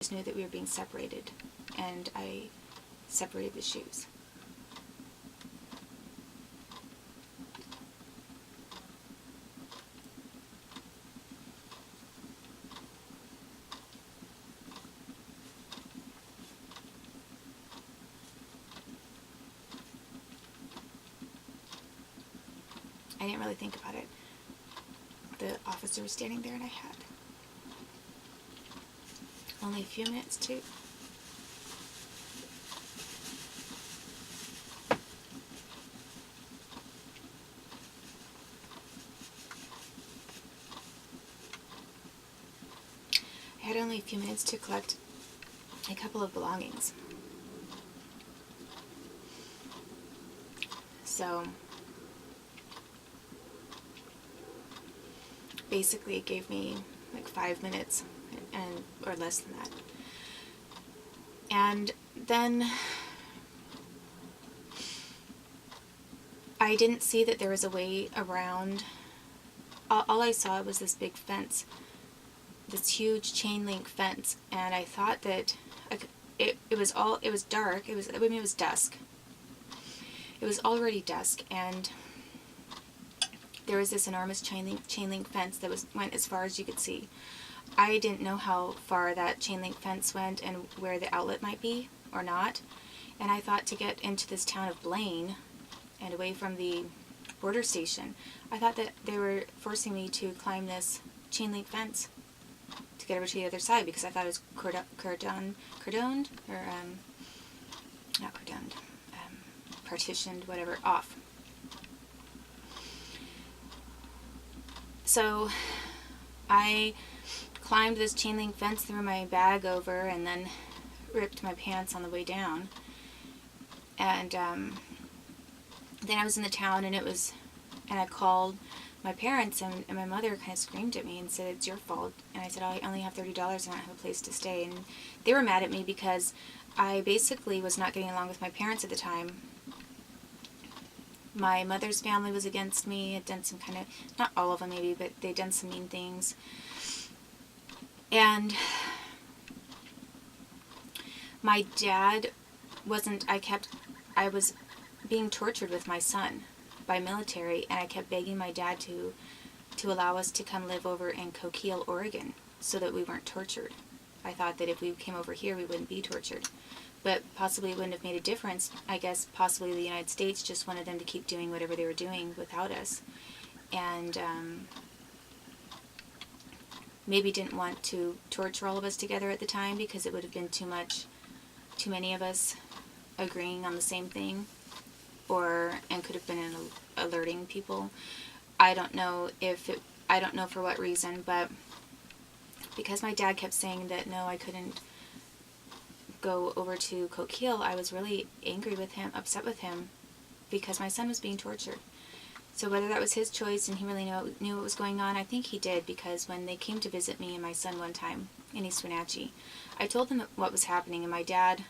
just knew that we were being separated, and I separated the shoes. I didn't really think about it. The officer was standing there, and I had only a few minutes to collect a couple of belongings. So basically it gave me like 5 minutes or less than that. And then I didn't see that there was a way around. All I saw was this big fence, this huge chain link fence, and I thought that it was dark. It was dusk. It was already dusk, and there was this enormous chain link fence that went as far as you could see. I didn't know how far that chain link fence went and where the outlet might be or not, and I thought to get into this town of Blaine and away from the border station, I thought that they were forcing me to climb this chain link fence to get over to the other side, because I thought it was partitioned, whatever, off. So I climbed this chain link fence, threw my bag over, and then ripped my pants on the way down. And then I was in the town, and I called my parents, and my mother kind of screamed at me and said, "It's your fault." And I said, "I only have $30 and I don't have a place to stay." And they were mad at me because I basically was not getting along with my parents at the time. My mother's family was against me. Had done some kind of, not all of them maybe, but they'd done some mean things. And my dad I was being tortured with my son by military, and I kept begging my dad to allow us to come live over in Coquille, Oregon, so that we weren't tortured. I thought that if we came over here, we wouldn't be tortured. But possibly it wouldn't have made a difference. I guess possibly the United States just wanted them to keep doing whatever they were doing without us. And maybe didn't want to torture all of us together at the time, because it would have been too many of us agreeing on the same thing, and could have been alerting people. I don't know for what reason, but because my dad kept saying that no, I couldn't go over to Coquille, I was really angry with him, upset with him, because my son was being tortured. So whether that was his choice and he really knew what was going on, I think he did, because when they came to visit me and my son one time in East Wenatchee, I told them what was happening, and my dad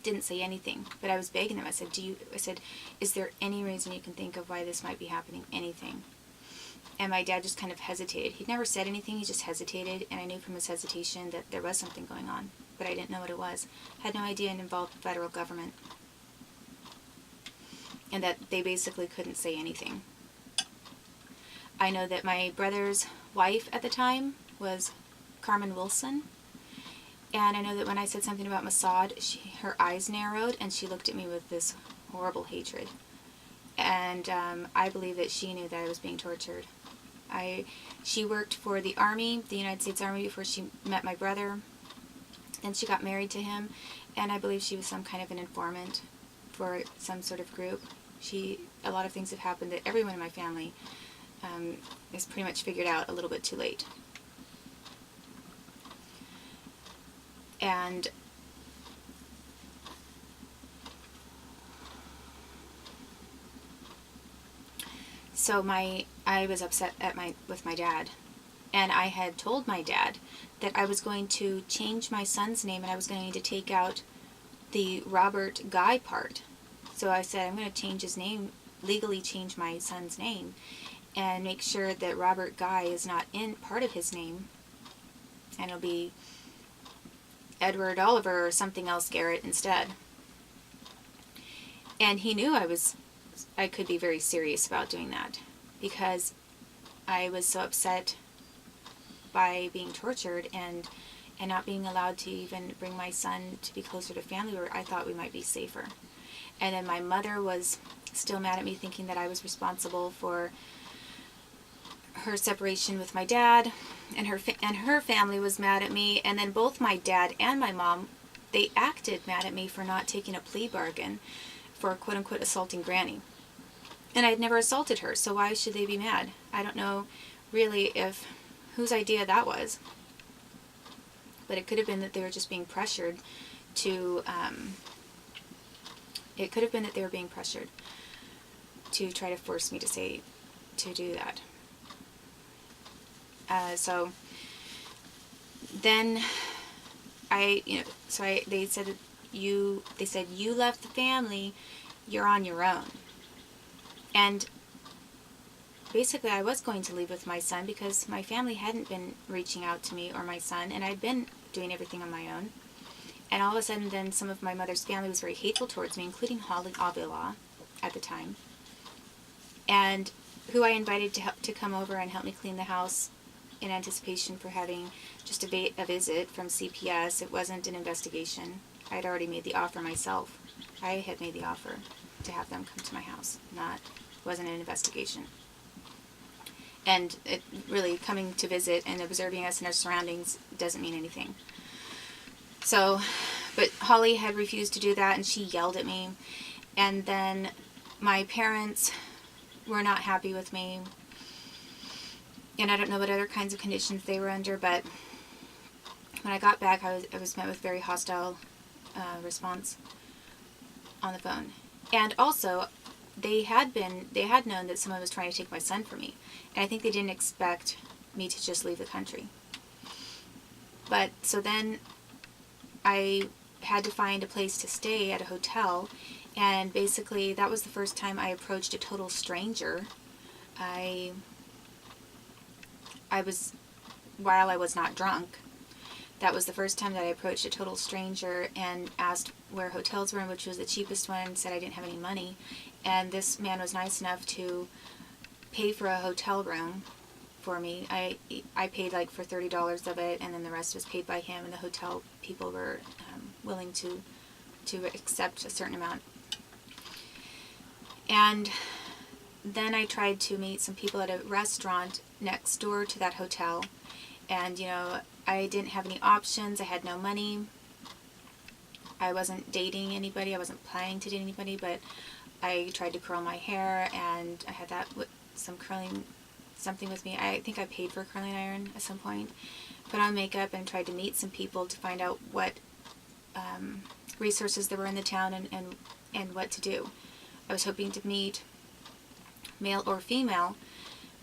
didn't say anything, but I was begging him. I said, "Is there any reason you can think of why this might be happening? Anything?" And my dad just kind of hesitated. He'd never said anything, he just hesitated, and I knew from his hesitation that there was something going on, but I didn't know what it was. Had no idea it involved the federal government, and that they basically couldn't say anything. I know that my brother's wife at the time was Carmen Wilson, and I know that when I said something about Mossad, her eyes narrowed, and she looked at me with this horrible hatred. And I believe that she knew that I was being tortured. She worked for the Army, the United States Army, before she met my brother. Then she got married to him, and I believe she was some kind of an informant for some sort of group. A lot of things have happened that everyone in my family is pretty much figured out a little bit too late. And so I was upset with my dad, and I had told my dad that I was going to change my son's name, and I was going to take out the Robert Guy part. So I said, I'm going to change his name, legally change my son's name, and make sure that Robert Guy is not in part of his name, and it'll be Edward Oliver or something else Garrett instead. And he knew I could be very serious about doing that, because I was so upset by being tortured and not being allowed to even bring my son to be closer to family where I thought we might be safer. And then my mother was still mad at me, thinking that I was responsible for her separation with my dad, and her family was mad at me. And then both my dad and my mom, they acted mad at me for not taking a plea bargain for quote unquote assaulting Granny. And I'd never assaulted her, so why should they be mad? I don't know really if whose idea that was. But it could have been that they were just being pressured to, it could have been that they were being pressured to try to force me to do that. So then they said that you left the family, you're on your own. And basically I was going to leave with my son because my family hadn't been reaching out to me or my son, and I'd been doing everything on my own. And all of a sudden then some of my mother's family was very hateful towards me, including Holly Avila at the time, and who I invited to come over and help me clean the house in anticipation for having just a visit from CPS. It wasn't an investigation. I had already made the offer myself. I had made the offer to have them come to my house. It wasn't an investigation. And it really coming to visit and observing us in our surroundings doesn't mean anything. So, but Holly had refused to do that, and she yelled at me. And then my parents were not happy with me. And I don't know what other kinds of conditions they were under, but when I got back, I was met with very hostile response on the phone. And also, they had known that someone was trying to take my son from me, and I think they didn't expect me to just leave the country. But so then I had to find a place to stay at a hotel, and basically that was the first time I approached a total stranger. While I was not drunk, that was the first time that I approached a total stranger and asked where hotels were, and which was the cheapest one, and said I didn't have any money. And this man was nice enough to pay for a hotel room for me. I paid like for $30 of it, and then the rest was paid by him, and the hotel people were willing to accept a certain amount. And then I tried to meet some people at a restaurant next door to that hotel, and I didn't have any options. I had no money. I wasn't dating anybody. I wasn't planning to date anybody, but I tried to curl my hair, and I had something with me. I think I paid for a curling iron at some point. Put on makeup and tried to meet some people to find out what resources there were in the town and what to do. I was hoping to meet male or female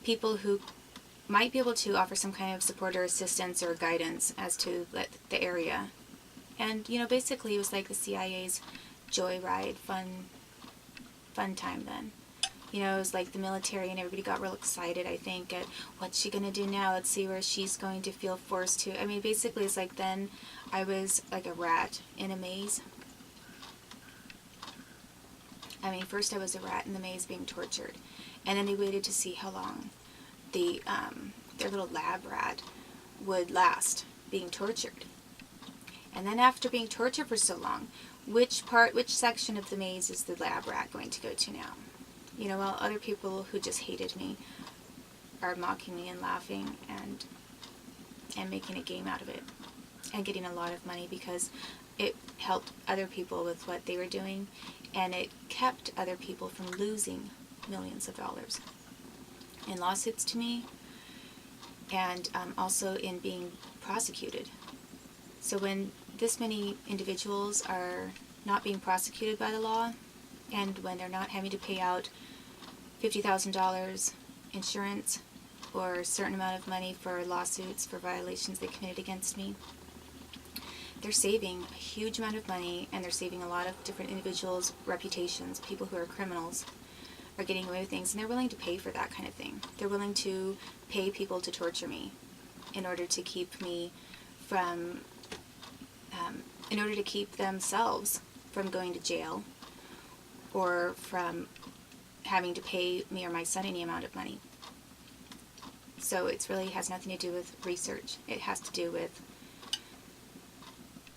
people who might be able to offer some kind of support or assistance or guidance as to the area. And basically it was like the CIA's joyride, fun time then. It was like the military, and everybody got real excited, I think, at what's she going to do now? Let's see where she's going to feel forced to. I mean, basically it's like then I was like a rat in a maze. I mean, first I was a rat in the maze being tortured, and then they waited to see how long their little lab rat would last being tortured. And then after being tortured for so long, which section of the maze is the lab rat going to go to now? While other people who just hated me are mocking me and laughing and making a game out of it and getting a lot of money because it helped other people with what they were doing, and it kept other people from losing millions of dollars in lawsuits to me, and also in being prosecuted. So when this many individuals are not being prosecuted by the law, and when they're not having to pay out $50,000 insurance or a certain amount of money for lawsuits for violations they committed against me, they're saving a huge amount of money, and they're saving a lot of different individuals' reputations. People who are criminals are getting away with things, and they're willing to pay for that kind of thing. They're willing to pay people to torture me in order to keep me from in order to keep themselves from going to jail or from having to pay me or my son any amount of money. So it really has nothing to do with research. It has to do with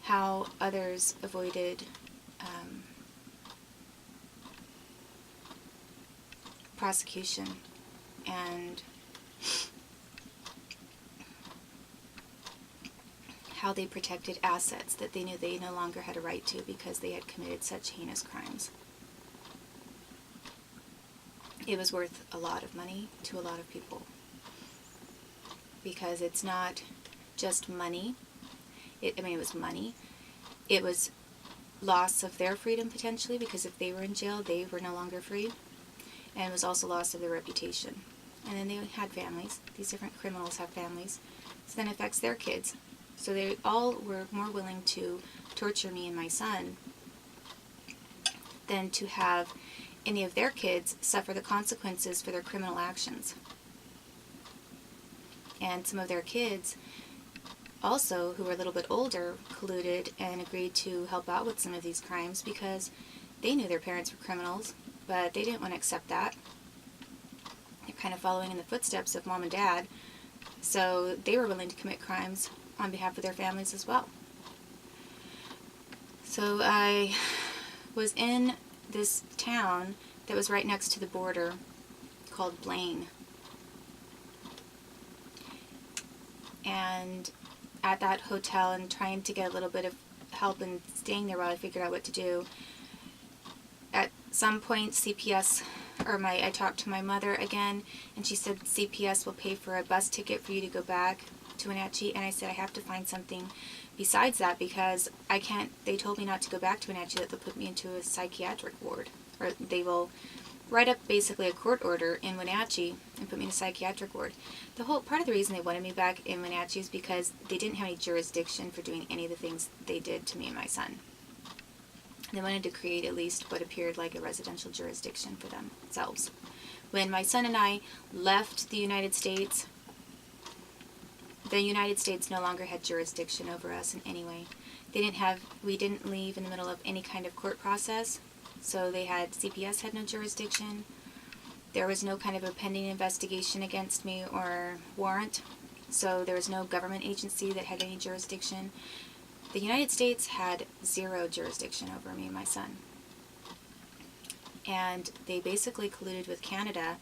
how others avoided prosecution and how they protected assets that they knew they no longer had a right to because they had committed such heinous crimes. It was worth a lot of money to a lot of people because it's not just money. It was money. It was loss of their freedom potentially because if they were in jail, they were no longer free. And it was also loss of their reputation. And then they had families. These different criminals have families. So then it affects their kids. So they all were more willing to torture me and my son than to have any of their kids suffer the consequences for their criminal actions. And some of their kids also, who were a little bit older, colluded and agreed to help out with some of these crimes because they knew their parents were criminals, but they didn't want to accept that. They're kind of following in the footsteps of mom and dad, so they were willing to commit crimes on behalf of their families as well. So I was in this town that was right next to the border called Blaine. And at that hotel and trying to get a little bit of help and staying there while I figured out what to do. At some point, I talked to my mother again, and she said CPS will pay for a bus ticket for you to go back to Wenatchee, and I said I have to find something besides that because I can't, they told me not to go back to Wenatchee, that they'll put me into a psychiatric ward, or they will write up basically a court order in Wenatchee and put me in a psychiatric ward. The whole part of the reason they wanted me back in Wenatchee is because they didn't have any jurisdiction for doing any of the things they did to me and my son. They wanted to create at least what appeared like a residential jurisdiction for themselves. When my son and I left the United States no longer had jurisdiction over us in any way. We didn't leave in the middle of any kind of court process. So CPS had no jurisdiction. There was no kind of a pending investigation against me or warrant. So there was no government agency that had any jurisdiction. The United States had zero jurisdiction over me and my son. And they basically colluded with Canada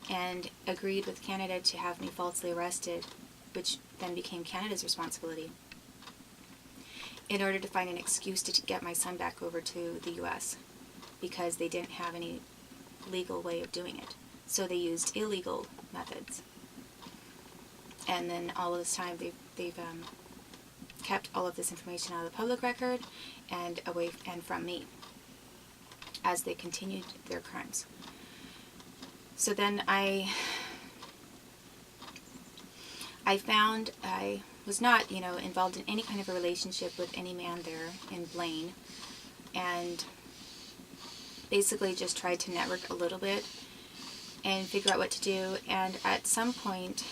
and agreed with Canada to have me falsely arrested, which then became Canada's responsibility, in order to find an excuse to get my son back over to the U.S. because they didn't have any legal way of doing it. So they used illegal methods. And then all of this time they've kept all of this information out of the public record and away and from me as they continued their crimes. So then I found I was not, involved in any kind of a relationship with any man there in Blaine, and basically just tried to network a little bit and figure out what to do. And at some point,